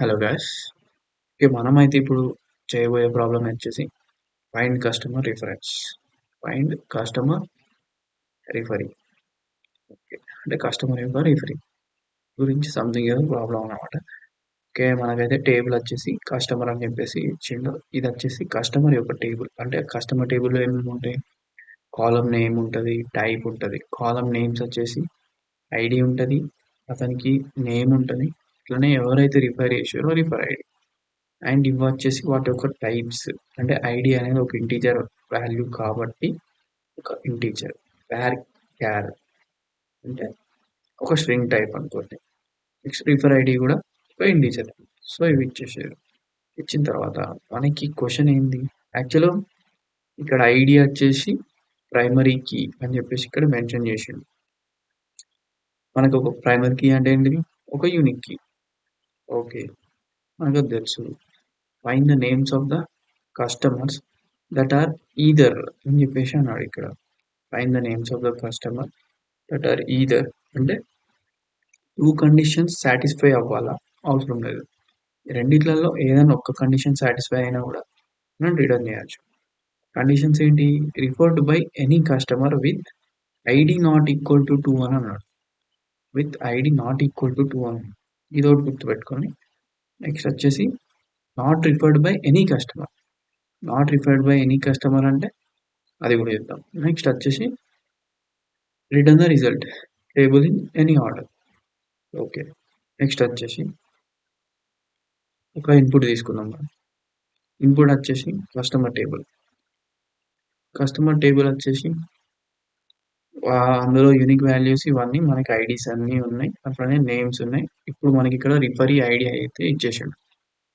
Hello guys. Okay, మనమైతే ఇప్పుడు చేయబోయే ప్రాబ్లం వచ్చేసి find customer reference. Find customer referee. Okay, అంటే కస్టమర్ యొక్క రిఫరీ గురించి సంథింగ్ ఏదో ప్రాబ్లం అన్నమాట. ఓకే, మనకైతే టేబుల్ వచ్చేసి కస్టమర్ అని చెప్పేసి ఇచ్చిండు. ఇది వచ్చేసి కస్టమర్ యొక్క టేబుల్. అంటే కస్టమర్ టేబుల్లో ఏమేమి ఉంటాయి? కాలం నేమ్ ఉంటుంది, టైప్ ఉంటుంది. కాలం నేమ్స్ వచ్చేసి ఐడి ఉంటుంది, అతనికి నేమ్ ఉంటుంది, ఇట్లనే ఎవరైతే రిఫర్ చేసారో రిఫర్ ఐడి. అండ్ ఇవి వచ్చేసి వాటి యొక్క టైప్స్. అంటే ఐడి అనేది ఒక ఇంటీజర్ వాల్యూ కాబట్టి ఒక ఇంటీజర్. వేర్ క్యార్ అంటే ఒక స్ట్రింగ్ టైప్ అనుకోండి. నెక్స్ట్ రిఫర్ ఐడి కూడా ఒక ఇంటీజర్. సో ఇవి ఇచ్చేసారు. ఇచ్చిన తర్వాత మనకి క్వశ్చన్ ఏంది? యాక్చువల్గా ఇక్కడ ఐడి వచ్చేసి ప్రైమరీ కీ అని చెప్పేసి ఇక్కడ మెన్షన్ చేసిండు. మనకు ఒక ప్రైమరీ కీ అంటే ఏంటిది? ఒక యూనిక్ కీ. ఓకే, మనకు అది తెలుసు. Find the names of the customers that are either అని చెప్పేసి అన్నాడు ఇక్కడ. Find the names of the customer that are either అంటే టూ కండిషన్స్ సాటిస్ఫై అవ్వాలా, అవసరం లేదు. రెండిట్లలో ఏదైనా ఒక్క కండిషన్ సాటిస్ఫై అయినా కూడా మనం రిటర్న్ చేయొచ్చు. కండిషన్స్ ఏంటి? Referred by any customer with ID not equal to 2 అని అన్నాడు. With ID not equal to 2 అని ఇది ఒకటి గుర్తుపెట్టుకొని నెక్స్ట్ వచ్చేసి not referred by any customer. Not referred by any customer అంటే అది కూడా చెప్తాం. నెక్స్ట్ వచ్చేసి return the result table in any order. Okay, next వచ్చేసి ఒక ఇన్పుట్ తీసుకుందాం మనం. ఇన్పుట్ వచ్చేసి కస్టమర్ టేబుల్. కస్టమర్ టేబుల్ వచ్చేసి అందులో యూనిక్ వాల్యూస్ ఇవన్నీ మనకి ఐడీస్ అన్నీ ఉన్నాయి, అట్లనే నేమ్స్ ఉన్నాయి. ఇప్పుడు మనకి ఇక్కడ రిఫరీ ఐడి అయితే ఇచ్చేసాడు.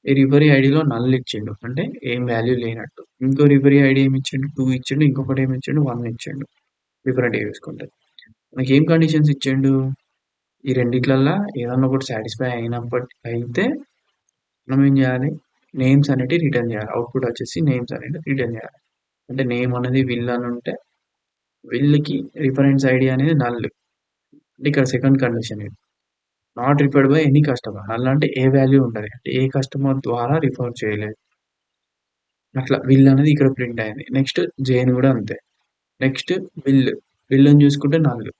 ఈ రిఫరీ ఐడిలో నల్ ఇచ్చిండు అంటే ఏం వాల్యూ లేనట్టు. ఇంకో రిఫరీ ఐడి ఏమి ఇచ్చిండు? 2 ఇచ్చిండు. ఇంకొకటి ఏమి ఇచ్చిండు? 1 ఇచ్చిండు. డిఫరెంట్ చూసుకుంటే మనకి ఏం కండిషన్స్ ఇచ్చిండు? ఈ రెండిట్లల్లా ఏదన్నా ఒకటి సాటిస్ఫై అయితే మనం ఏం చేయాలి? నేమ్స్ అనేటివి రిటర్న్ చేయాలి. అవుట్పుట్ వచ్చేసి నేమ్స్ అనేది రిటర్న్ చేయాలి. అంటే నేమ్ అనేది విల్ అని ఉంటే విల్కి రిఫరెన్స్ ఐడి అనేది నల్. అంటే ఇక్కడ సెకండ్ కండిషన్ ఇది. Not referred by any customer. Null అంటే ఏ వాల్యూ ఉండదు, అంటే ఏ కస్టమర్ ద్వారా రిఫర్ చేయలేదు. అట్లా విల్ అనేది ఇక్కడ ప్రింట్ అయింది. నెక్స్ట్ జేన్ కూడా అంతే. Next bill. బిల్ అని చూసుకుంటే నల్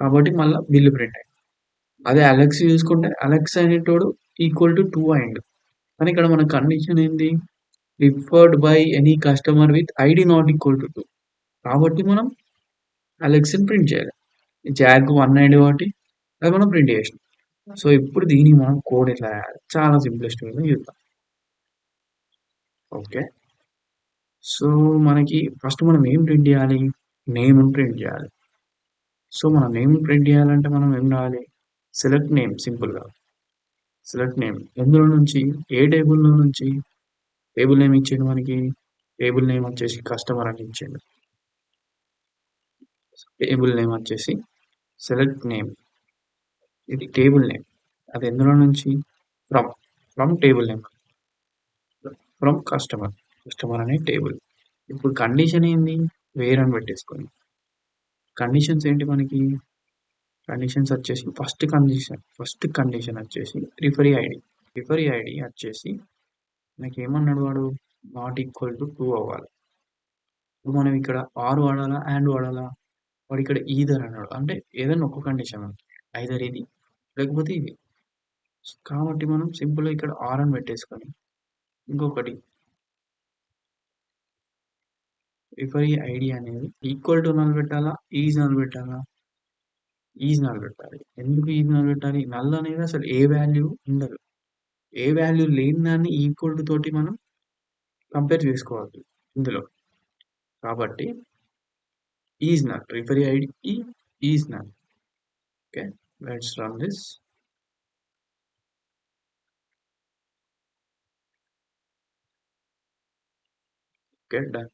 కాబట్టి మళ్ళీ బిల్ ప్రింట్ అయింది. అదే అలెక్స్ చూసుకుంటే అలెక్స్ అనేటోడు ఈక్వల్ టు 2 అయిండు. కానీ ఇక్కడ మన కండిషన్ ఏంది? Referred by any customer with ID not equal to 2 కాబట్టి మనం అలెక్స్ని ప్రింట్ చేయాలి. జాగ్ 1 ఐడి కాబట్టి అది మనం ప్రింట్ చేసినాం. సో ఇప్పుడు దీనికి మనం కోడ్ ఎట్లా రాయాలి? చాలా సింప్లెస్ట్ వేలో చూద్దాం. ఓకే, సో మనకి ఫస్ట్ మనం ఏం ప్రింట్ చేయాలి? నేమ్ ప్రింట్ చేయాలి. సో మనం నేమ్ ప్రింట్ చేయాలంటే మనం ఏం రాయాలి? Select name. సింపుల్గా సెలెక్ట్ నేమ్. ఎందులో నుంచి? ఏ టేబుల్లో నుంచి? టేబుల్ నేమ్ ఇచ్చిండు మనకి. టేబుల్ నేమ్ వచ్చేసి కస్టమర్ అని ఇచ్చిండు. టేబుల్ నేమ్ వచ్చేసి సెలెక్ట్ నేమ్. ఇది టేబుల్ నేమ్. అది ఎందులో నుంచి? From. From table name. From customer. Customer అనే టేబుల్. ఇప్పుడు కండిషన్ ఏంది? వేర్ అని పెట్టేసుకొని కండిషన్స్ ఏంటి మనకి? కండిషన్స్ వచ్చేసి ఫస్ట్ కండిషన్ వచ్చేసి రిఫరీ ఐడి. రిఫరీ ఐడి వచ్చేసి మనకి ఏమన్నాడు వాడు? నాట్ ఈక్వల్ టు 2 అవ్వాలి. ఇప్పుడు మనం ఇక్కడ ఆర్ వాడాలా, అండ్ వాడాలా? వాడు ఇక్కడ ఈదర్ అన్నాడు. అంటే ఏదైనా ఒక కండిషన్ ఐదర్ ఇది లేకపోతే ఇది. కాబట్టి మనం సింపుల్గా ఇక్కడ ఆర్ అని పెట్టేసుకొని ఇంకొకటి రిఫరీ ఐడి అనేది ఈక్వల్ టు నల్ పెట్టాలా, ఈజ్ నల్ పెట్టాలా? ఈజ్ నల్ పెట్టాలి. ఎందుకు ఈజ్ నల్ పెట్టాలి? నల్ అనేది అసలు ఏ వాల్యూ ఉండదు. ఏ వాల్యూ లేని దాన్ని ఈక్వల్ టు తోటి మనం కంపేర్ చేసుకోవద్దు ఇందులో. కాబట్టి is null. Referee ID is null. Okay, let's run this. Okay, done.